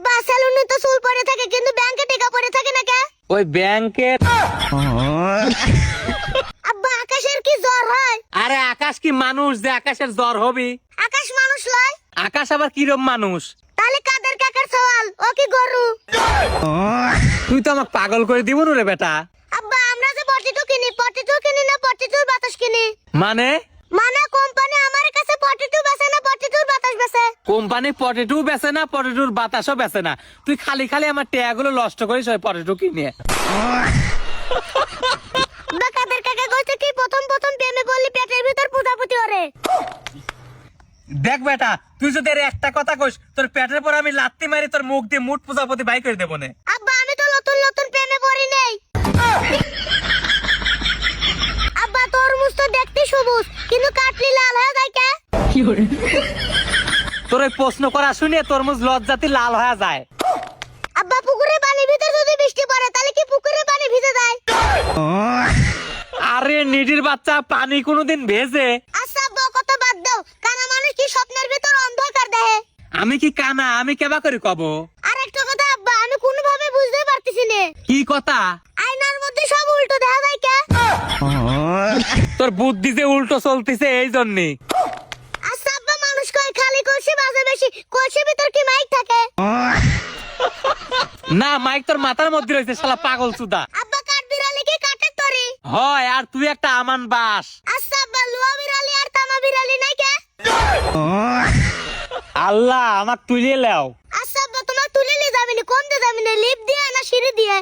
আব্বা সেলুনে তো চুল পড়ে থাকে কিন্তু ব্যাংকে টাকা পড়ে থাকে না কে? ওই ব্যাংকে আব্বা আকাশের কি জ্বর হয়? আরে আকাশ কি মানুষ যে আকাশের জ্বর হবি? আকাশ মানুষ লয়? আকাশ আবার কিরম মানুষ? তাহলে কাদের কাকার সওয়াল ও কি গরু? তুই তো আমাকে পাগল করে দিব রে বেটা। আব্বা আমরা যে পটেটো কিনি না পটেটোর বাতাস কিনি? মানে মানে কোম্পানি আমার কাছে পটেটো বেচে না পটেটোর বাতাস বেচে? কোম্পানি পটেটো বেচে না, পটেটোর বাতাসও বেচে না। তুই খালি খালি আমার টেয়াগুলো নষ্ট করিস ওই পটেটো কিনে। আব্বা কাদের কাকা কইছে কি প্রথম প্রেমে বললি পেটের ভিতর পুতাপুতি ওরে? দেখ বেটা, তুই যদি এর একটা কথা কইস তোর পেটের পর আমি লাত্তি মারি তোর মুখ দিয়ে মুঠ প্রজাপতি বাই করে দেবো নে। আব্বা আমি তো নতুন প্রেমে পড়ি নাই। আব্বা তরমুজ তো দেখতে সবুজ কিন্তু কাটলি লাল হয়ে যায় কে? তোর ওই প্রশ্ন করা শুনে তরমুজ লজ্জাতি লাল হয়ে যায়। আব্বা পুকুরে পানির ভিতর যদি বৃষ্টি পড়ে তাহলে কি পুকুরে পানি ভিজে যায়? আরে নিডির বাচ্চা, পানি কোনোদিন ভেজে? আচ্ছা আব্বা কত বাদ দাও, কানা মানুষ কি স্বপ্নের ভিতর অন্ধকার দেখে? আমি কি কানা? আমি কেবা করে কব? আর একটা কথা আব্বা আমি কোনোভাবে বুঝতে পারতেছি না, কি কথা? আয়নার মধ্যে সব উল্টো দেখা যায় কে? তোর বুদ্ধি যে উল্টো চলতিছে এই জন্যে। আচ্ছা আব্বা মানুষ কয় খালি কলসি বাজে বেশি, কলসির ভিতর কি মাইক থাকে? না, মাইক তোর মাথার মধ্যে রয়েছে শালা পাগল চুদা। আব্বা কাঠ বিড়ালি কি কাঠের তরি? হয়, আর তুই একটা আমান বাস। আচ্ছা আব্বা লুয়া বিড়ালি আর তামা বিড়ালি নাই কে? আল্লাহ আমাক তুলিয়ে লেও। আচ্ছা আব্বা তোমার তুলে নিয়ে যাবি না, কোন দিয়ে যাবি না, লিফট দিয়ে না সিঁড়ি দিয়ে?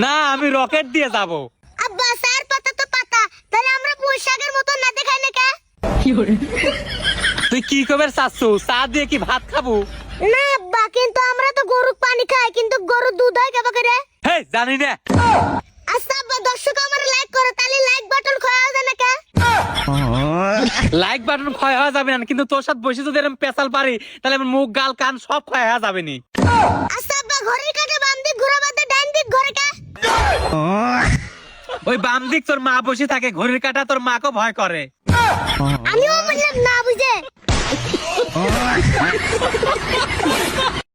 না, আমি রকেট দিয়ে যাব। আব্বা স্যার পাতা তো পাতা, তাহলে আমরা পুঁইশাকের মতো না দেখাই না কে? তুই কি কবে চাচ্ছু? চা দিয়ে কি ভাত খাবো? না আব্বা কিন্তু আমরা তো গরুর পানি খাই কিন্তু গরুর দুধ হয় কেবা করে? হে জানি না। আচ্ছা আব্বা দর্শক আমার লাইক করে তাহলে লাইক বাটন খোয়া যায় না কে? লাইক বাটন ক্ষয় হয়ে যাবে না, কিন্তু তোর সাথে বসে যদি এরকম পেশাল পারি তাহলে আমার মুখ গাল কান সব ক্ষয় হয়ে যাবে নি। আচ্ছা আব্বা ঘড়ির কাঁটা বাম দিক ঘোরা বাদে ডাইন দিক ঘরে কে? ওই বাম দিক তোর মা বসে থাকে, ঘড়ির কাঁটা তোর মাকেও ভয় করে। আমিও বললাম না বুঝে।